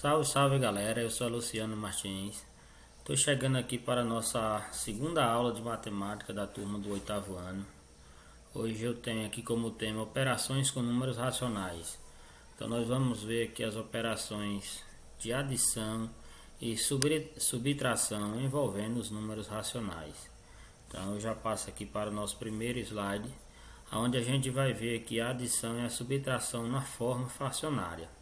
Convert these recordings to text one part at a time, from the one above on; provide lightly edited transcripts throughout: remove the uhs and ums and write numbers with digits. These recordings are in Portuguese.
Salve, salve galera, eu sou Luciano Martins. Estou chegando aqui para a nossa segunda aula de matemática da turma do oitavo ano. Hoje eu tenho aqui como tema operações com números racionais. Então nós vamos ver aqui as operações de adição e subtração envolvendo os números racionais. Então eu já passo aqui para o nosso primeiro slide, onde a gente vai ver aqui a adição e a subtração na forma fracionária.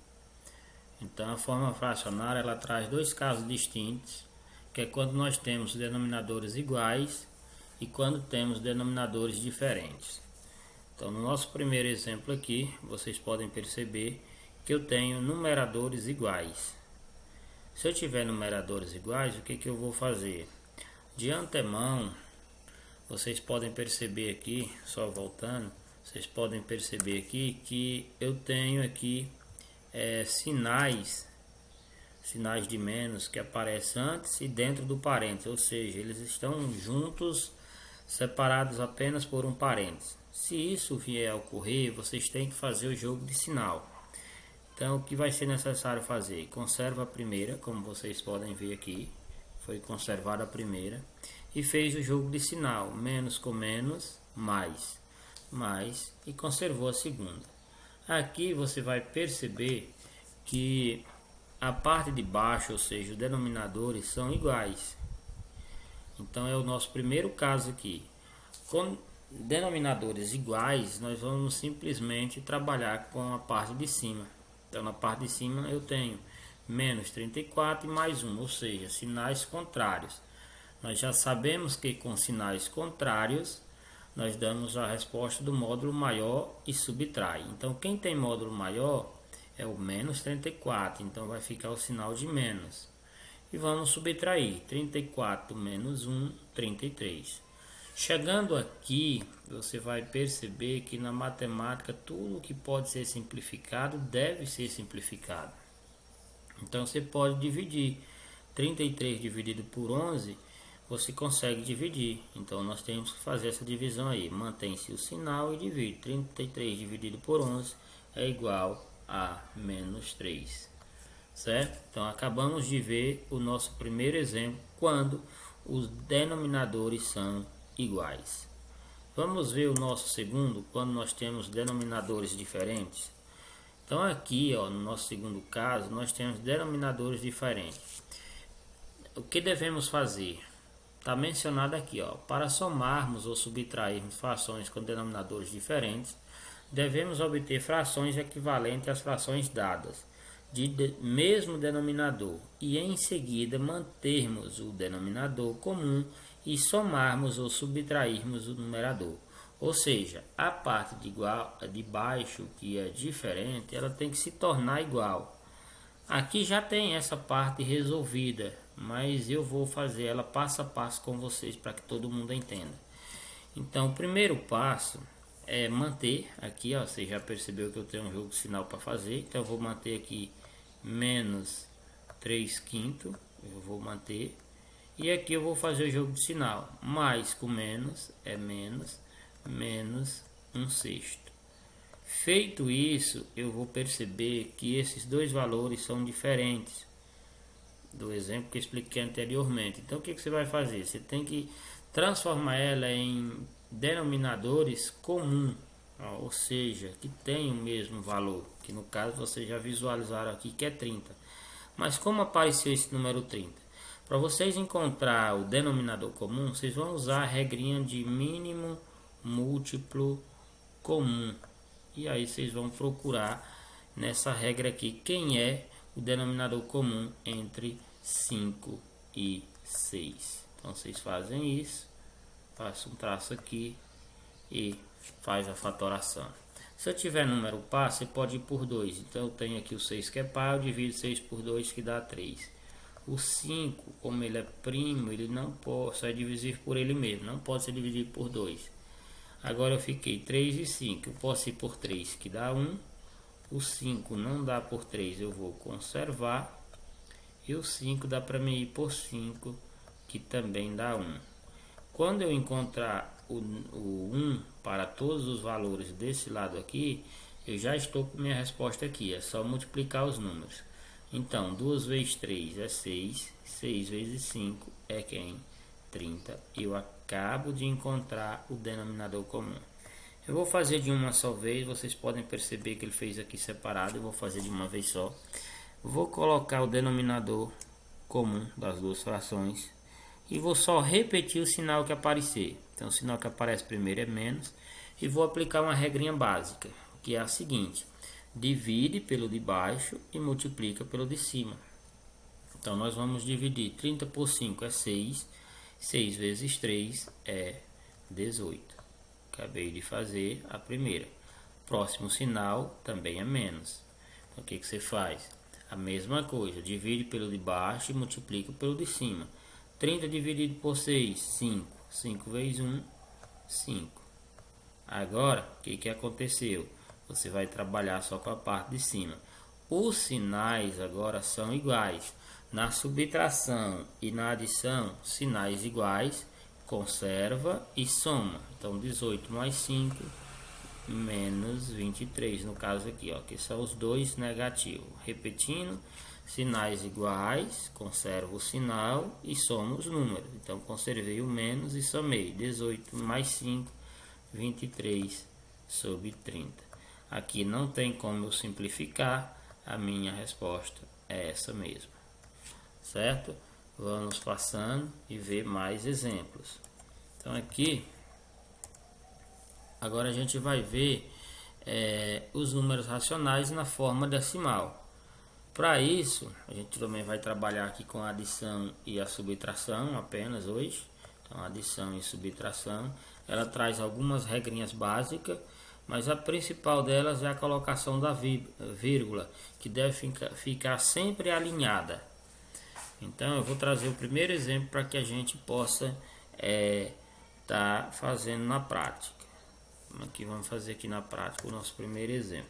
Então a forma fracionária ela traz dois casos distintos, que é quando nós temos denominadores iguais e quando temos denominadores diferentes. Então no nosso primeiro exemplo aqui, vocês podem perceber que eu tenho numeradores iguais. Se eu tiver numeradores iguais, o que eu vou fazer? De antemão, vocês podem perceber aqui, só voltando, vocês podem perceber aqui que eu tenho aqui sinais de menos que aparecem antes e dentro do parênteses, ou seja, eles estão juntos, separados apenas por um parênteses. Se isso vier a ocorrer, vocês têm que fazer o jogo de sinal. Então, o que vai ser necessário fazer? Conserva a primeira, como vocês podem ver aqui, foi conservada a primeira, e fez o jogo de sinal, menos com menos, mais, e conservou a segunda. Aqui você vai perceber que a parte de baixo, ou seja, os denominadores são iguais. Então é o nosso primeiro caso aqui. Com denominadores iguais, nós vamos simplesmente trabalhar com a parte de cima. Então na parte de cima eu tenho menos 34 e mais 1, ou seja, sinais contrários. Nós já sabemos que com sinais contrários nós damos a resposta do módulo maior e subtrai. Então quem tem módulo maior é o menos 34, então vai ficar o sinal de menos. E vamos subtrair, 34 menos 1, 33. Chegando aqui, você vai perceber que na matemática tudo que pode ser simplificado deve ser simplificado. Então você pode dividir 33 dividido por 11, você consegue dividir. Então nós temos que fazer essa divisão aí. Mantém-se o sinal e divide. 33 dividido por 11 é igual a menos 3. Certo? Então acabamos de ver o nosso primeiro exemplo quando os denominadores são iguais. Vamos ver o nosso segundo quando nós temos denominadores diferentes. Então aqui, ó, no nosso segundo caso, nós temos denominadores diferentes. O que devemos fazer? Está mencionado aqui, ó, para somarmos ou subtrairmos frações com denominadores diferentes, devemos obter frações equivalentes às frações dadas de mesmo denominador e em seguida mantermos o denominador comum e somarmos ou subtrairmos o numerador. Ou seja, a parte de baixo que é diferente, ela tem que se tornar igual. Aqui já tem essa parte resolvida, mas eu vou fazer ela passo a passo com vocês para que todo mundo entenda. Então, o primeiro passo é manter aqui, ó, você já percebeu que eu tenho um jogo de sinal para fazer, então eu vou manter aqui menos 3 quintos, eu vou manter, e aqui eu vou fazer o jogo de sinal, mais com menos é menos, menos 1 sexto. Feito isso, eu vou perceber que esses dois valores são diferentes do exemplo que eu expliquei anteriormente. Então o que você vai fazer? Você tem que transformar ela em denominadores comuns, ou seja, que tem o mesmo valor, que no caso vocês já visualizaram aqui que é 30. Mas como apareceu esse número 30? Para vocês encontrar o denominador comum, vocês vão usar a regrinha de mínimo múltiplo comum. E aí vocês vão procurar nessa regra aqui quem é o denominador comum entre 5 e 6. Então vocês fazem isso, passa um traço aqui e faz a fatoração. Se eu tiver número par, você pode ir por 2. Então eu tenho aqui o 6 que é par, eu divido 6 por 2 que dá 3. O 5, como ele é primo, ele não pode, só é divisível por ele mesmo, não pode ser dividido por 2. Agora eu fiquei 3 e 5, eu posso ir por 3 que dá 1. O 5 não dá por 3, eu vou conservar. E o 5 dá para mim ir por 5, que também dá 1. Quando eu encontrar o 1 para todos os valores desse lado aqui, eu já estou com minha resposta aqui. É só multiplicar os números. Então, 2 vezes 3 é 6, 6 vezes 5 é quem? 30. Eu acabo de encontrar o denominador comum. Eu vou fazer de uma só vez, vocês podem perceber que ele fez aqui separado, eu vou fazer de uma vez só. Vou colocar o denominador comum das duas frações e vou só repetir o sinal que aparecer. Então o sinal que aparece primeiro é menos e vou aplicar uma regrinha básica, que é a seguinte: divide pelo de baixo e multiplica pelo de cima. Então nós vamos dividir 30 por 5 é 6, 6 vezes 3 é 18. Acabei de fazer a primeira. Próximo sinal também é menos. Então o que você faz? A mesma coisa, divide pelo de baixo e multiplica pelo de cima. 30 dividido por 6, 5. 5 vezes 1, 5. Agora, o que aconteceu? Você vai trabalhar só com a parte de cima. Os sinais agora são iguais. Na subtração e na adição, sinais iguais, conserva e soma. Então, 18 mais 5, menos 23, no caso aqui, ó, que são os dois negativos. Repetindo, sinais iguais, conservo o sinal e somo os números. Então, conservei o menos e somei. 18 mais 5, 23 sobre 30. Aqui não tem como eu simplificar, a minha resposta é essa mesmo. Certo? Vamos passando e ver mais exemplos. Então aqui, agora a gente vai ver os números racionais na forma decimal. Para isso, a gente também vai trabalhar aqui com a adição e a subtração apenas hoje. Então, adição e subtração, ela traz algumas regrinhas básicas, mas a principal delas é a colocação da vírgula, que deve ficar sempre alinhada. Então eu vou trazer o primeiro exemplo para que a gente possa tá fazendo na prática. Aqui vamos fazer aqui na prática o nosso primeiro exemplo.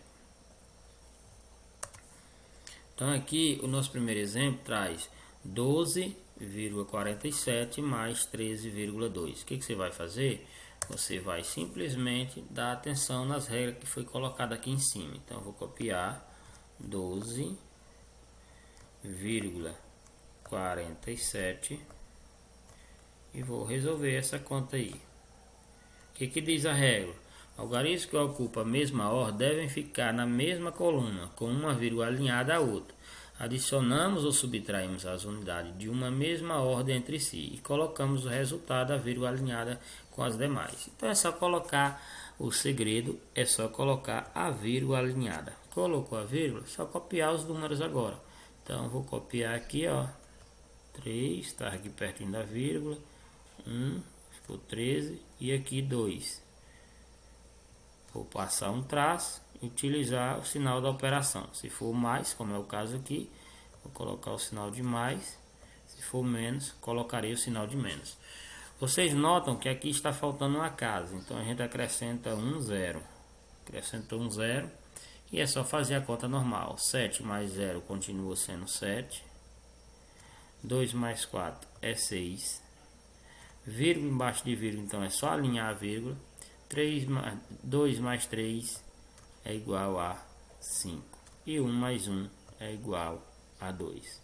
Então aqui o nosso primeiro exemplo traz 12,47 mais 13,2. O que você vai fazer? Você vai simplesmente dar atenção nas regras que foi colocada aqui em cima. Então eu vou copiar 12,47 e vou resolver essa conta aí. O que diz a regra? Algarismos que ocupam a mesma ordem devem ficar na mesma coluna, com uma vírgula alinhada à outra. Adicionamos ou subtraímos as unidades de uma mesma ordem entre si e colocamos o resultado da vírgula alinhada com as demais. Então é só colocar, o segredo é só colocar a vírgula alinhada. Colocou a vírgula, só copiar os números agora. Então vou copiar aqui, ó, 3, está aqui pertinho da vírgula, 1, ficou 13 e aqui 2. Vou passar um traço e utilizar o sinal da operação. Se for mais, como é o caso aqui, vou colocar o sinal de mais. Se for menos, colocarei o sinal de menos. Vocês notam que aqui está faltando uma casa, então a gente acrescenta um zero. Acrescentou um zero e é só fazer a conta normal. 7 mais 0 continua sendo 7. 2 mais 4 é 6. Vírgula embaixo de vírgula, então é só alinhar a vírgula. 2 mais 3 é igual a 5. E 1 mais 1 é igual a 2.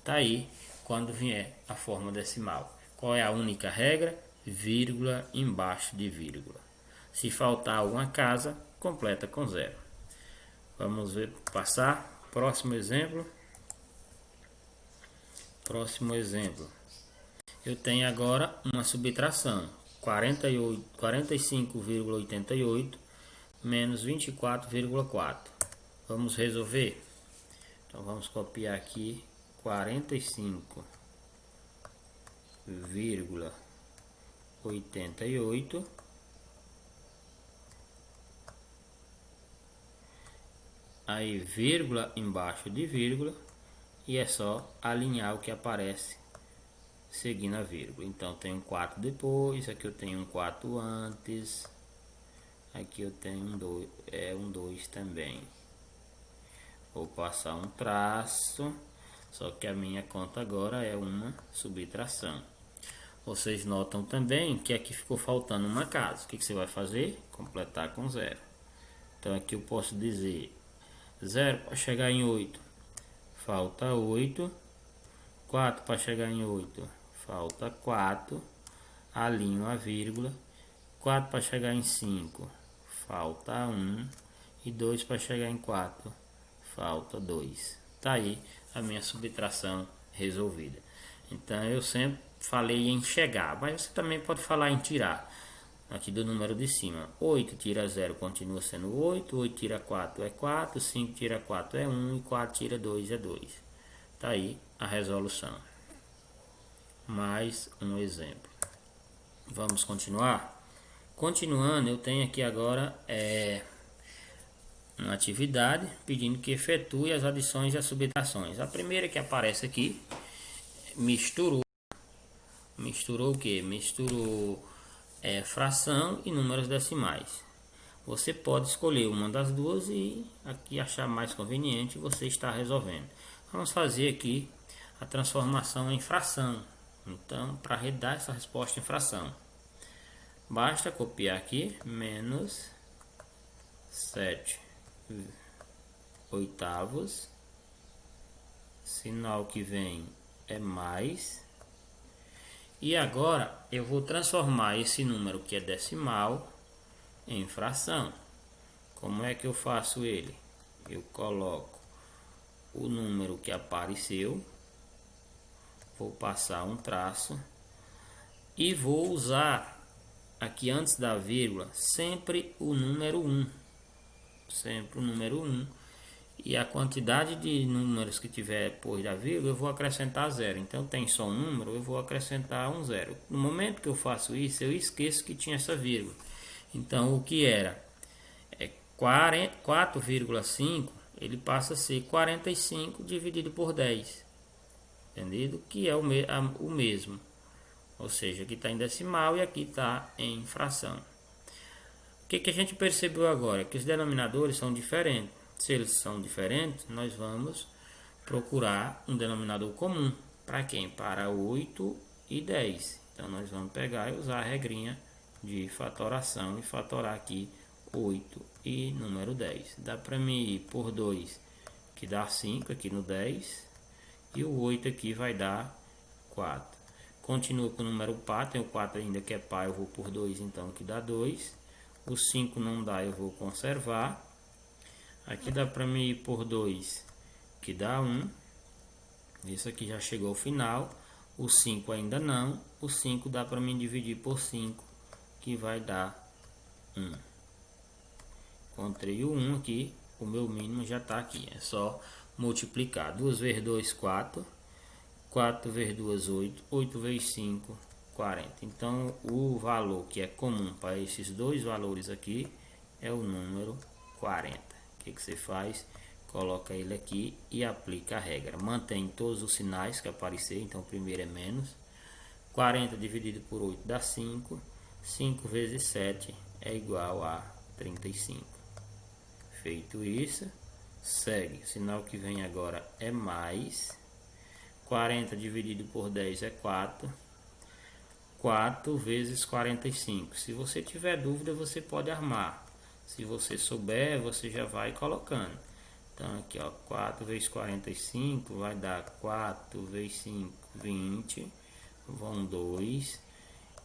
Tá aí quando vier a forma decimal. Qual é a única regra? Vírgula embaixo de vírgula. Se faltar alguma casa, completa com zero. Vamos ver, passar. Próximo exemplo. Próximo exemplo. Eu tenho agora uma subtração. 45,88 menos 24,4. Vamos resolver? Então vamos copiar aqui 45,88. Aí vírgula embaixo de vírgula. E é só alinhar o que aparece seguindo a vírgula. Então tem um 4 depois, aqui eu tenho um 4 antes, aqui eu tenho um 2 também. Vou passar um traço, só que a minha conta agora é uma subtração. Vocês notam também que aqui ficou faltando uma casa. O que você vai fazer? Completar com zero. Então aqui eu posso dizer 0 para chegar em 8. falta 8. 4 para chegar em 8, falta 4. Alinho a vírgula. 4 para chegar em 5, falta 1. E 2 para chegar em 4, falta 2. Tá aí a minha subtração resolvida. Então eu sempre falei em chegar, mas você também pode falar em tirar. Aqui do número de cima, 8 tira 0 continua sendo 8, 8 tira 4 é 4, 5 tira 4 é 1 e 4 tira 2 é 2. Tá aí a resolução. Mais um exemplo. Vamos continuar? Continuando, eu tenho aqui agora uma atividade pedindo que efetue as adições e as subtrações. A primeira que aparece aqui, misturou o que? Misturou fração e números decimais. Você pode escolher uma das duas e aqui achar mais conveniente você está resolvendo. Vamos fazer aqui a transformação em fração. Então, para dar essa resposta em fração, basta copiar aqui menos 7 oitavos, sinal que vem é mais, e agora eu vou transformar esse número que é decimal em fração. Como é que eu faço ele? Eu coloco o número que apareceu, vou passar um traço e vou usar aqui antes da vírgula sempre o número 1. Sempre o número 1. E a quantidade de números que tiver depois da vírgula eu vou acrescentar 0. Então tem só um número, eu vou acrescentar um 0. No momento que eu faço isso, eu esqueço que tinha essa vírgula. Então o que era 4,5, ele passa a ser 45 dividido por 10. Entendido? Que é o mesmo. Ou seja, aqui está em decimal e aqui está em fração. O que a gente percebeu agora? Que os denominadores são diferentes. Se eles são diferentes, nós vamos procurar um denominador comum. Para quem? Para 8 e 10. Então nós vamos pegar e usar a regrinha de fatoração e fatorar aqui 8 e número 10. Dá para mim ir por 2, que dá 5 aqui no 10. E o 8 aqui vai dar 4. Continua com o número par, tem o 4 ainda que é par, eu vou por 2, então que dá 2. O 5 não dá, eu vou conservar. Aqui dá para mim ir por 2, que dá 1. Isso aqui já chegou ao final. O 5 ainda não. O 5 dá para mim dividir por 5, que vai dar 1. Encontrei o 1 aqui. O meu mínimo já está aqui. É só multiplicar. 2 vezes 2, 4. 4 vezes 2, 8. 8 vezes 5, 40. Então, o valor que é comum para esses dois valores aqui é o número 40. O que você faz? Coloca ele aqui e aplica a regra. Mantém todos os sinais que aparecer. Então, o primeiro é menos. 40 dividido por 8 dá 5. 5 vezes 7 é igual a 35. Feito isso, segue. O sinal que vem agora é mais. 40 dividido por 10 é 4. 4 vezes 45. Se você tiver dúvida, você pode armar. Se você souber, você já vai colocando. Então aqui, ó, 4 vezes 45 vai dar 4 vezes 5, 20. Vão 2.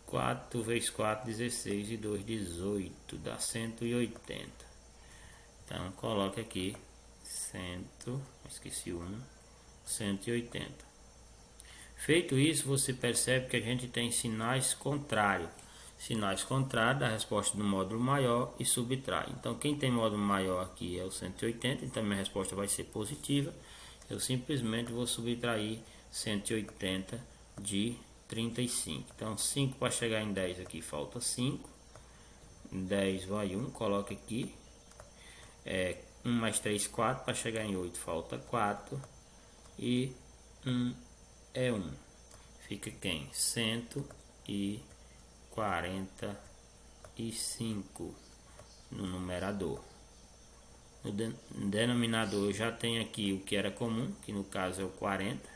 4 vezes 4, 16 e 2, 18. Dá 180. Então coloca aqui 180. Feito isso, você percebe que a gente tem sinais contrários. Sinais contrários da resposta do módulo maior e subtrai. Então, quem tem módulo maior aqui é o 180, então minha resposta vai ser positiva. Eu simplesmente vou subtrair 180 de 35. Então, 5 para chegar em 10 aqui falta 5. 10 vai 1, coloca aqui. 1 mais 3, 4. Para chegar em 8 falta 4. E 1 é 1. Fica quem? 145 no numerador. No denominador eu já tenho aqui o que era comum, que no caso é o 40.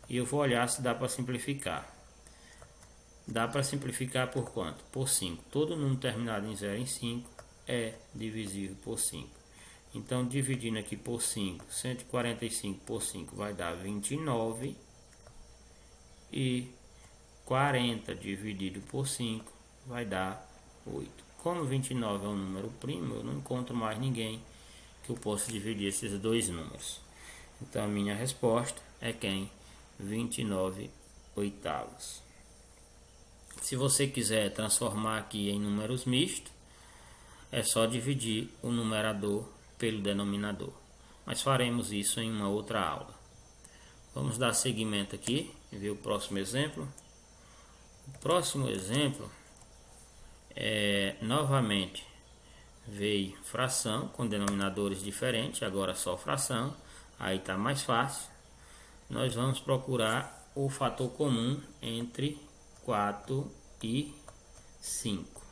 E eu vou olhar se dá para simplificar. Dá para simplificar por quanto? Por 5. Todo número terminado em 0 em 5 é divisível por 5. Então, dividindo aqui por 5, 145 por 5 vai dar 29. E 40 dividido por 5 vai dar 8. Como 29 é um número primo, eu não encontro mais ninguém que eu possa dividir esses dois números. Então, a minha resposta é quem? 29 oitavos. Se você quiser transformar aqui em números mistos, é só dividir o numerador pelo denominador. Mas faremos isso em uma outra aula. Vamos dar seguimento aqui e ver o próximo exemplo. O próximo exemplo novamente veio fração com denominadores diferentes, agora só fração, aí está mais fácil. Nós vamos procurar o fator comum entre 4 e 5.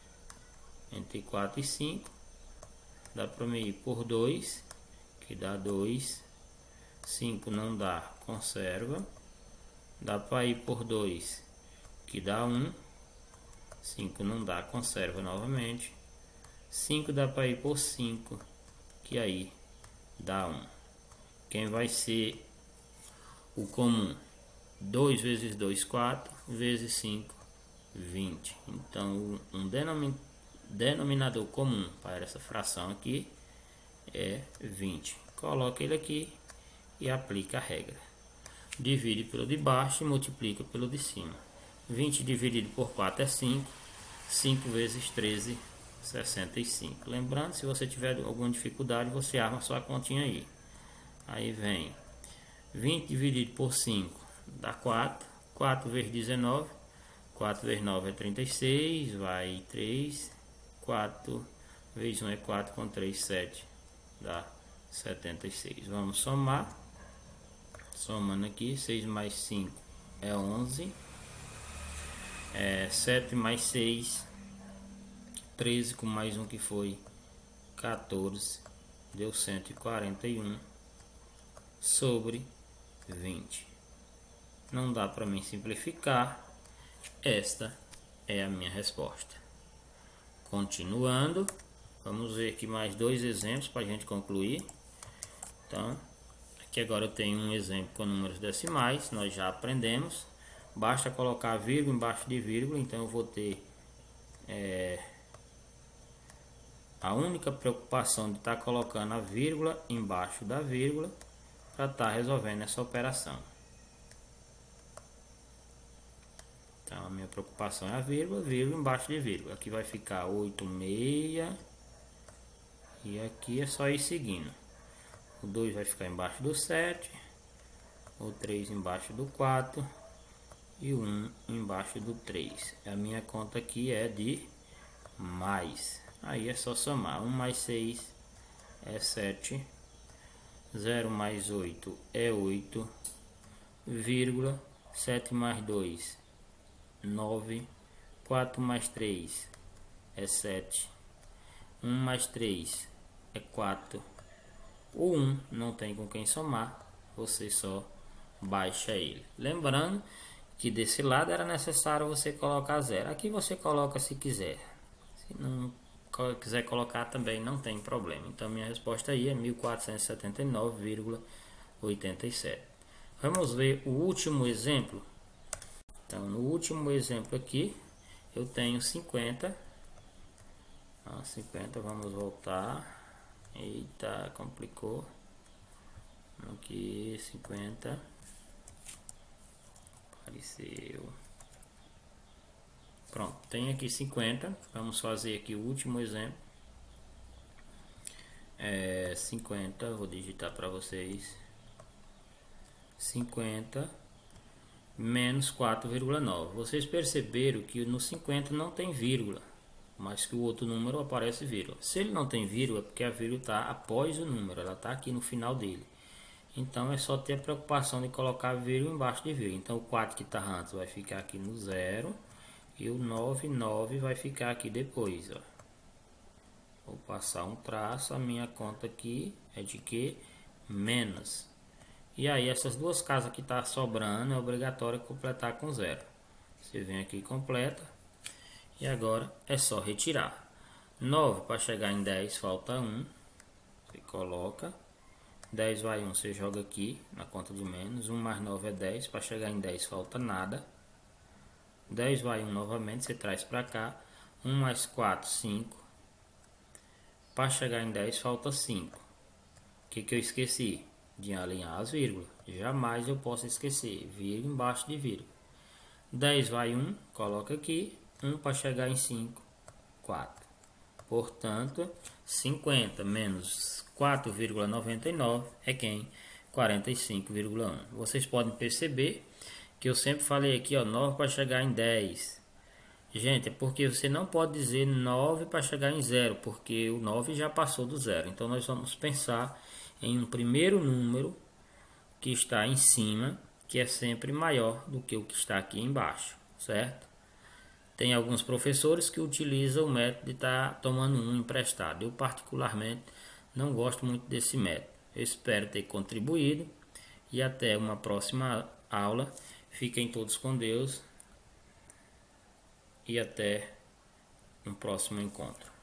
Entre 4 e 5, dá para me ir por 2, que dá 2. 5 não dá, conserva. Dá para ir por 2, que dá 1. 5 não dá, conserva novamente. 5 dá para ir por 5, que aí dá 1. Quem vai ser o comum? 2 vezes 2, 4, vezes 5, 20. Então, um denominador comum para essa fração aqui é 20. Coloca ele aqui e aplica a regra. Divide pelo de baixo e multiplica pelo de cima. 20 dividido por 4 é 5. 5 vezes 13, 65. Lembrando, se você tiver alguma dificuldade, você arma sua continha aí. Aí vem 20 dividido por 5 dá 4. 4 vezes 19. 4 vezes 9 é 36. Vai 3. 4 vezes 1 é 4. Com 3, 7. Dá 76. Vamos somar. Somando aqui, 6 mais 5 é 11. 7 mais 6, 13 com mais um que foi 14, deu 141 sobre 20. Não dá para mim simplificar, esta é a minha resposta. Continuando, vamos ver aqui mais dois exemplos para a gente concluir. Então, aqui agora eu tenho um exemplo com números decimais, nós já aprendemos. Basta colocar vírgula embaixo de vírgula, então eu vou ter a única preocupação de estar colocando a vírgula embaixo da vírgula para estar resolvendo essa operação. Então a minha preocupação é a vírgula, vírgula embaixo de vírgula. Aqui vai ficar 86 e aqui é só ir seguindo. O 2 vai ficar embaixo do 7, o 3 embaixo do 4 e o 1 embaixo do 3. A minha conta aqui é de mais. Aí é só somar. 1 mais 6 é 7. 0 mais 8 é 8. Vírgula. 7 mais 2, 9. 4 mais 3 é 7. 1 mais 3 é 4. O 1 não tem com quem somar. Você só baixa ele. Lembrando que desse lado era necessário você colocar 0. Aqui você coloca se quiser. Se não quiser colocar também não tem problema. Então minha resposta aí é 1479,87. Vamos ver o último exemplo. Então no último exemplo aqui eu tenho 50. 50, vamos voltar. Eita, complicou. Aqui 50. Apareceu. Pronto, tem aqui 50. Vamos fazer aqui o último exemplo. 50, vou digitar para vocês. 50 menos 4,9. Vocês perceberam que no 50 não tem vírgula, mas que o outro número aparece vírgula. Se ele não tem vírgula, é porque a vírgula está após o número, ela está aqui no final dele. Então é só ter a preocupação de colocar vírgula embaixo de vírgula. Então o 4 que está antes vai ficar aqui no 0 e o 9 vai ficar aqui depois. Ó. Vou passar um traço, a minha conta aqui é de que? Menos. E aí essas duas casas que está sobrando é obrigatório completar com 0. Você vem aqui e completa. E agora é só retirar. 9 para chegar em 10 falta 1. Você coloca 10 vai 1, você joga aqui na conta de menos. 1 mais 9 é 10, para chegar em 10 falta nada. 10 vai 1 novamente, você traz para cá. 1 mais 4, 5. Para chegar em 10 falta 5. O que eu esqueci? De alinhar as vírgulas. Jamais eu posso esquecer. Vírgula embaixo de vírgula. 10 vai 1, coloca aqui. 1 para chegar em 5, 4. Portanto, 50 menos 4,99 é quem? 45,1. Vocês podem perceber que eu sempre falei aqui, ó, 9 para chegar em 10. Gente, é porque você não pode dizer 9 para chegar em 0, porque o 9 já passou do zero. Então, nós vamos pensar em um primeiro número que está em cima, que é sempre maior do que o que está aqui embaixo, certo? Tem alguns professores que utilizam o método de estar tomando um emprestado. Eu particularmente não gosto muito desse método. Eu espero ter contribuído e até uma próxima aula. Fiquem todos com Deus e até um próximo encontro.